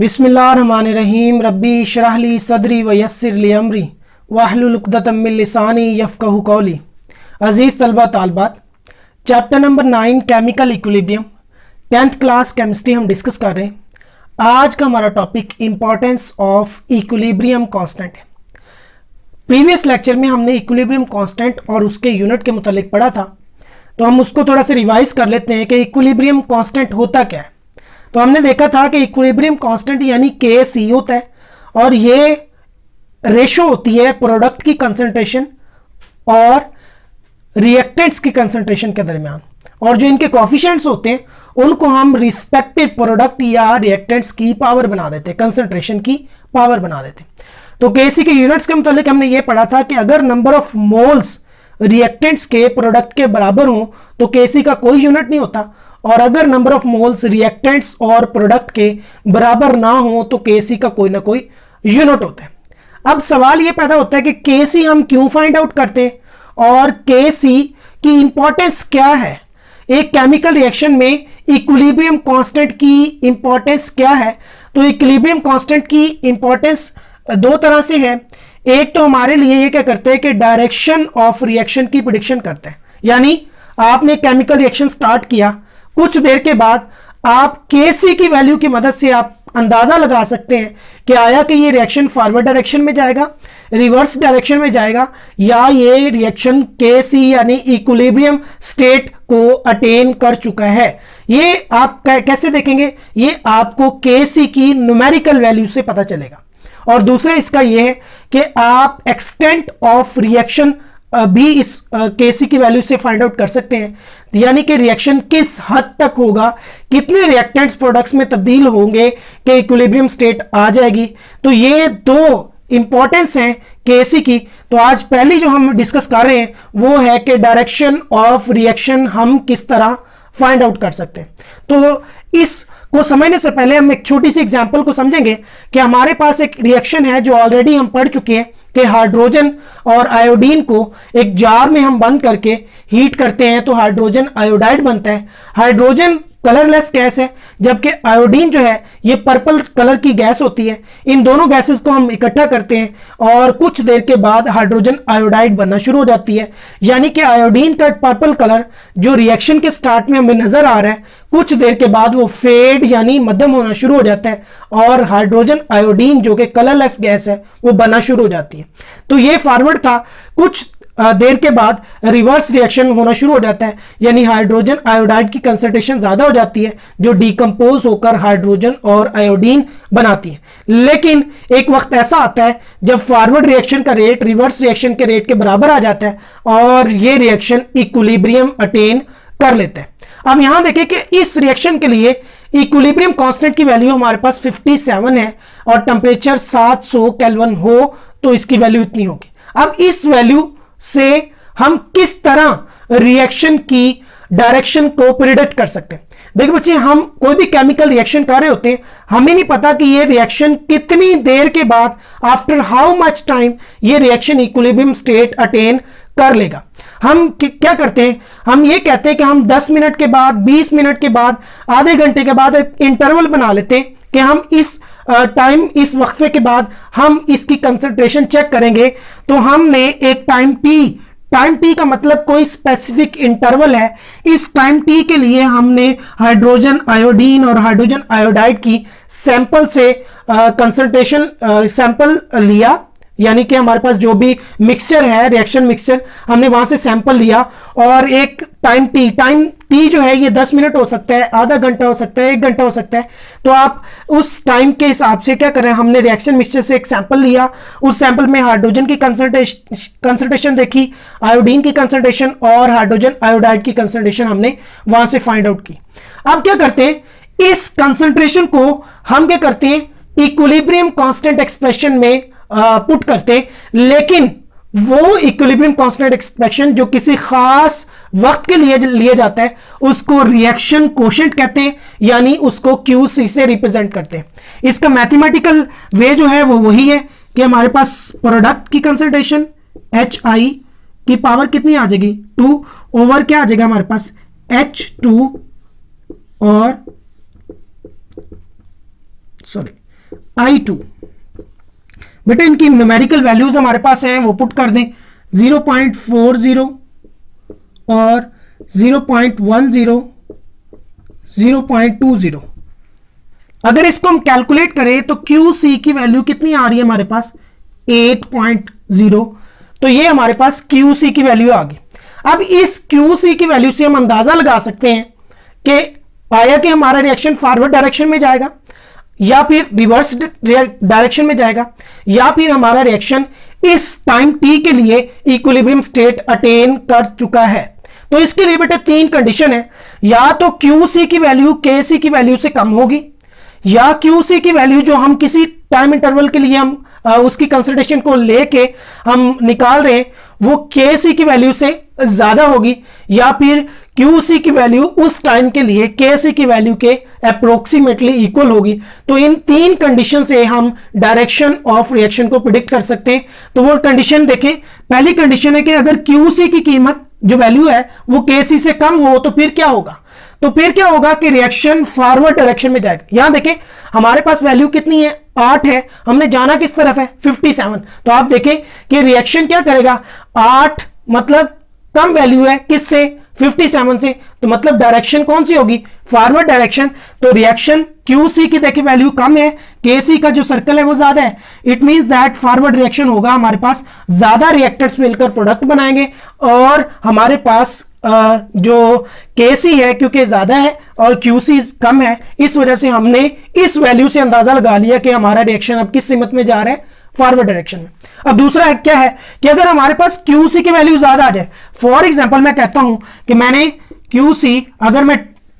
बिस्मिल्लाहिर्रहमानिर्रहीम रब्बी इश्रह ली सदरी व यस्सिर ली अमरी वाहलुल उक़दतम मिन लिसानी यफ़क़हू क़ौली। अज़ीज़ तलबा तालबात, chapter number 9 chemical equilibrium 10th class chemistry हम डिस्कस कर रहे हैं। आज का हमारा topic importance of equilibrium constant है। प्रीवियस लेक्चर में हमने इक्विलिब्रियम कांस्टेंट और उसके यूनिट के मुतालिक पढ़ा था, तो हम उसको थोड़ा सा रिवाइज कर लेते हैं कि इक्विलिब्रियम कांस्टेंट होता क्या है। तो हमने देखा था कि इक्विलिब्रियम कांस्टेंट यानी के होता है और ये रेशो होती है प्रोडक्ट की कंसंट्रेशन और रिएक्टेंट्स की कंसंट्रेशन के दरमियान, और जो इनके कोफिशिएंट्स होते हैं उनको हम रिस्पेक्टिव प्रोडक्ट या रिएक्टेंट्स की पावर बना देते हैं, कंसंट्रेशन की पावर बना देते हैं। तो के के यूनिट्स के मुतालिक हमने ये पढ़ा था कि अगर नंबर ऑफ मोल्स रिएक्टेंट्स के प्रोडक्ट के बराबर हो तो के का कोई यूनिट नहीं होता, और अगर नंबर ऑफ मोल्स रिएक्टेंट्स और प्रोडक्ट के बराबर ना हो तो के का कोई ना कोई यूनिट होता है। अब सवाल ये पैदा होता है कि के हम क्यों फाइंड आउट करते हैं और के की इंपॉर्टेंस क्या है। एक केमिकल रिएक्शन में इक्विलिब्रियम कांस्टेंट की इंपॉर्टेंस क्या है। तो इक्विलिब्रियम कांस्टेंट की इंपॉर्टेंस दो तरह से है। एक तो हमारे लिए ये क्या करते हैं कि डायरेक्शन ऑफ रिएक्शन की प्रेडिक्शन करते हैं, यानी आपने केमिकल रिएक्शन स्टार्ट किया, कुछ देर के बाद आप के की वैल्यू की मदद से आप अंदाजा लगा सकते हैं कि आया कि ये रिएक्शन फॉरवर्ड डायरेक्शन में जाएगा, रिवर्स डायरेक्शन में जाएगा, या ये रिएक्शन के यानी इक्विलिब्रियम स्टेट को अटेन कर चुका है। ये आप कैसे देखेंगे? ये आपको के की न्यूमेरिकल वैल्यू से पता चलेगा। और दूसरा इसका यह है कि आप एक्सटेंट ऑफ रिएक्शन भी इस के की वैल्यू से फाइंड आउट कर सकते हैं, यानी कि रिएक्शन किस हद तक होगा, कितने रिएक्टेंट्स प्रोडक्ट्स में तब्दील होंगे कि इक्विलिब्रियम स्टेट आ जाएगी। तो ये दो इंपॉर्टेंस हैं के की। तो आज पहली जो हम डिस्कस कर रहे हैं वो है कि डायरेक्शन ऑफ रिएक्शन हम किस तरह फाइंड आउट कर सकते हैं। तो इस को समझने से पहले हम एक छोटी सी एग्जांपल को समझेंगे कि हमारे पास एक रिएक्शन है जो ऑलरेडी हम पढ़ चुके हैं कि हाइड्रोजन और आयोडीन को एक जार में हम बंद करके हीट करते हैं तो हाइड्रोजन आयोडाइड बनता है। हाइड्रोजन कलरलेस गैस है, जबकि आयोडीन जो है ये पर्पल कलर की गैस होती है। इन दोनों गैसेस को हम इकट्ठा करते हैं और कुछ देर के बाद हाइड्रोजन आयोडाइड बनना शुरू हो जाती है, यानी कि आयोडीन का पर्पल कलर जो रिएक्शन के स्टार्ट में हमें नजर आ रहा है, कुछ देर के बाद वो फेड यानी मध्यम होना शुरू हो जाता है और हाइड्रोजन आयोडीन जो कि कलरलेस गैस है वो बनना शुरू हो जाती है। तो ये फॉरवर्ड था। कुछ देर के बाद रिवर्स रिएक्शन होना शुरू हो जाता है, यानी हाइड्रोजन आयोडाइड की कंसंट्रेशन ज्यादा हो जाती है जो डिकम्पोज होकर हाइड्रोजन और आयोडीन बनाती है। लेकिन एक वक्त ऐसा आता है जब फॉरवर्ड रिएक्शन का रेट रिवर्स रिएक्शन के रेट के बराबर आ जाता है और ये रिएक्शन इक्विलिब्रियम अटेन कर लेता है। अब यहां देखें कि इस रिएक्शन के लिए इक्विलिब्रियम कांस्टेंट की वैल्यू हमारे पास 57 है और टेम्परेचर 700 केल्विन हो तो इसकी वैल्यू इतनी होगी। अब इस वैल्यू से हम किस तरह रिएक्शन की डायरेक्शन को प्रिडिक्ट कर सकते हैं। देखिए बच्चे, हम कोई भी केमिकल रिएक्शन कर रहे होते हैं, हमें नहीं पता कि ये रिएक्शन कितनी देर के बाद, आफ्टर हाउ मच टाइम, ये रिएक्शन इक्विलिब्रियम स्टेट अटेन कर लेगा। हम क्या करते हैं? हम ये कहते हैं कि हम 10 मिनट के बाद, 20 मिनट के बाद, आधे घंटे के बाद एक इंटरवल बना लेते हैं कि हम इस टाइम, इस वक्फे के बाद हम इसकी कंसंट्रेशन चेक करेंगे। तो हमने एक टाइम टी का मतलब कोई स्पेसिफिक इंटरवल है। इस टाइम टी के लिए हमने हाइड्रोजन आयोडीन और हाइड्रोजन आयोडाइड की सैंपल से कंसंट्रेशन सैंपल लिया, यानी कि हमारे पास जो भी मिक्सचर है, रिएक्शन मिक्सचर, हमने वहां से सैंपल लिया और एक टाइम टी जो है ये 10 मिनट हो सकता है, आधा घंटा हो सकता है, 1 घंटा हो सकता है। तो आप उस टाइम के हिसाब से क्या करें, हमने रिएक्शन मिक्सचर से एक सैंपल लिया, उस सैंपल में हाइड्रोजन की कंसंट्रेशन देखी, आयोडीन की कंसंट्रेशन और हाइड्रोजन आयोडाइड की कंसंट्रेशन हमने वहां से फाइंड आउट की। अब क्या करते हैं, इस कंसंट्रेशन को हम क्या करते हैं, इक्विलिब्रियम कांस्टेंट एक्सप्रेशन में पुट करते हैं, लेकिन वो इक्विलिब्रियम कांस्टेंट एक्सप्रेशन जो किसी खास वक्त के लिए लिया जाता है उसको रिएक्शन कोशेंट कहते हैं, यानी उसको QC से रिप्रेजेंट करते हैं। इसका मैथमेटिकल वे जो है वो वही है कि हमारे पास प्रोडक्ट की कंसंट्रेशन HI की पावर कितनी आ जाएगी, 2 ओवर क्या आ जाएगा हमारे पास H2 और I2। बेटा इनकी न्यूमेरिकल वैल्यूज हमारे पास हैं, वो पुट कर दें 0.40 और 0.10, 0.20। अगर इसको हम कैलकुलेट करें तो QC की वैल्यू कितनी आ रही है हमारे पास 8.0। तो ये हमारे पास QC की वैल्यू आ गई। अब इस QC की वैल्यू से हम अंदाजा लगा सकते हैं कि आया कि हमारा रिएक्शन फॉरवर्ड डायरेक्शन में जाएगा या फिर रिवर्स डायरेक्शन में जाएगा, या फिर हमारा रिएक्शन इस टाइम t के लिए इक्विलिब्रियम स्टेट अटेन कर चुका है। तो इसके लिए बेटा तीन कंडीशन है, या तो QC की वैल्यू KC की वैल्यू से कम होगी, या QC की वैल्यू जो हम किसी टाइम इंटरवल के लिए हम उसकी कंसिडरेशन को लेके हम निकाल रहे हैं वो KC की वैल्यू से ज्यादा होगी, या फिर QC की वैल्यू उस टाइम के लिए KC की वैल्यू के अप्रोक्सीमेटली इक्वल होगी। तो इन तीन कंडीशन से हम डायरेक्शन ऑफ रिएक्शन को प्रिडिक्ट कर सकते हैं। तो वो कंडीशन देखें, पहली कंडीशन है कि अगर QC की कीमत जो वैल्यू है वो KC से कम हो तो फिर क्या होगा, तो फिर क्या होगा कि रिएक्शन फॉरवर्ड डायरेक्शन में जाएगा। यहां देखें हमारे पास वैल्यू कितनी है 8 है, हमने जाना किस तरफ है 57। तो आप देखें कि रिएक्शन क्या करेगा, 8 मतलब कम वैल्यू है किससे 57 से, तो मतलब डायरेक्शन कौन सी होगी फॉरवर्ड डायरेक्शन। तो रिएक्शन QC की देखिए वैल्यू कम है, KC का जो सर्कल है वो ज्यादा है, it means that forward reaction होगा, हमारे पास ज्यादा रिएक्टर्स मिलकर प्रोडक्ट बनाएंगे और हमारे पास जो KC है क्योंकि ज्यादा है और QC कम है, इस वजह से हमने इस वैल्यू से अंदाजा लगा लिया कि हमारा रिएक्शन अब किस सीमत में जा रहा है फॉरवर्ड डायरेक्शन में। अब दूसरा है क्या है कि अगर हमारे पास QC की वैल्यू ज्यादा आ जाए, फॉर एग्जांपल मैं कहता हूं कि मैंने QC अगर मैं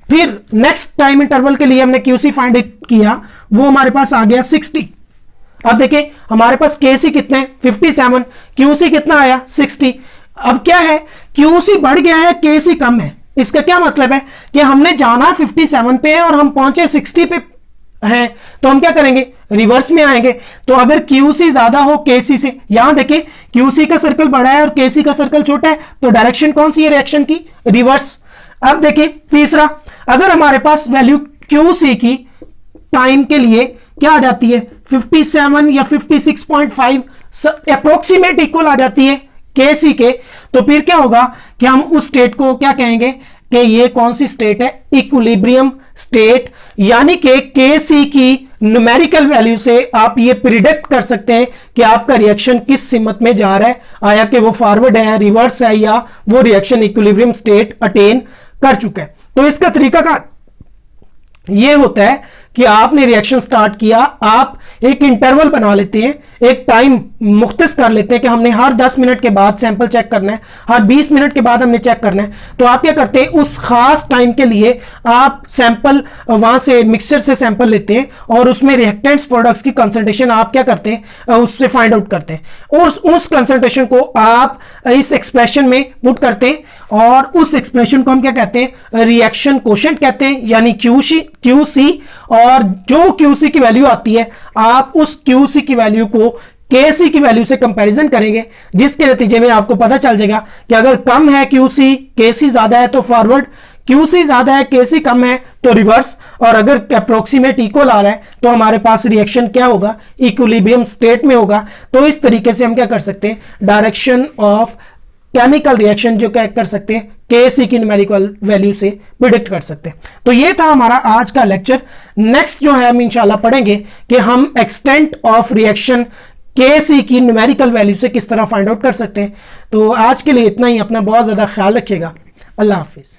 फिर नेक्स्ट टाइम इंटरवल के लिए हमने QC फाइंड किया, वो हमारे पास आ गया 60। अब देखें हमारे पास KC कितने 57, QC कितना आया 60। अब क्या है QC बढ़ गया है KC कम है, इसका क्या मतलब है कि हमने जाना 57 पे है और हम पहुंचे 60 पे हैं, तो हम क्या करेंगे रिवर्स में आएंगे। तो अगर QC ज्यादा हो KC से, यहां देखें QC का सर्कल बड़ा है और KC का सर्कल छोटा है, तो डायरेक्शन कौन सी है रिएक्शन की रिवर्स। अब देखें तीसरा, अगर हमारे पास वैल्यू QC की टाइम के लिए क्या आ जाती है 57 या 56.5 अप्रोक्सीमेट इक्वल आ जाती है KC के, तो फिर क्या होगा कि हम उस स्टेट को क्या कहेंगे कि ये कौन सी स्टेट है इक्विलिब्रियम स्टेट, यानी कि KC की न्यूमेरिकल वैल्यू से आप ये प्रिडिक्ट कर सकते हैं कि आपका रिएक्शन किस सीमत में जा रहा है, आया कि वो फॉरवर्ड है रिवर्स है या वो रिएक्शन इक्विलिब्रियम स्टेट अटेन कर चुका है। तो इसका तरीका का ये होता है कि आपने रिएक्शन स्टार्ट किया, आप एक इंटरवल बना लेते हैं, एक टाइम मुख्तस कर लेते हैं कि हमने हर 10 मिनट के बाद सैंपल चेक करना है, हर 20 मिनट के बाद हमने चेक करना है। तो आप क्या करते हैं उस खास टाइम के लिए आप सैंपल वहां से मिक्सचर से सैंपल लेते हैं और उसमें रिएक्टेंट्स प्रोडक्ट्स की कंसंट्रेशन आप क्या करते हैं उससे फाइंड आउट करते हैं और उस कंसंट्रेशन को आप इस एक्सप्रेशन में पुट करते हैं और उस एक्सप्रेशन को हम क्या कहते हैं रिएक्शन कोशेंट कहते हैं, यानी QC और जो QC की वैल्यू आती है आप उस QC की वैल्यू को KC की वैल्यू से कंपैरिजन करेंगे, जिसके नतीजे में आपको पता चल जाएगा कि अगर कम है QC KC ज्यादा है तो फॉरवर्ड, QC ज्यादा है KC कम है तो रिवर्स, और अगर अप्रोक्सीमेट इक्वल आ रहा है तो हमारे पास रिएक्शन क्या होगा इक्विलिब्रियम स्टेट में होगा। तो इस तरीके से हम क्या कर सकते हैं डायरेक्शन ऑफ केमिकल रिएक्शन जो क्या कर सकते हैं KC की न्यूमेरिकल वैल्यू से प्रिडिक्ट कर सकते हैं। तो ये था हमारा आज का लेक्चर। नेक्स्ट जो है हम इंशाल्लाह पढ़ेंगे कि हम एक्सटेंट ऑफ रिएक्शन KC की न्यूमेरिकल वैल्यू से किस तरह फाइंड आउट कर सकते हैं। तो आज के लिए इतना ही, अपना बहुत ज्यादा ख्याल रखिएगा। अल्लाह हाफिज।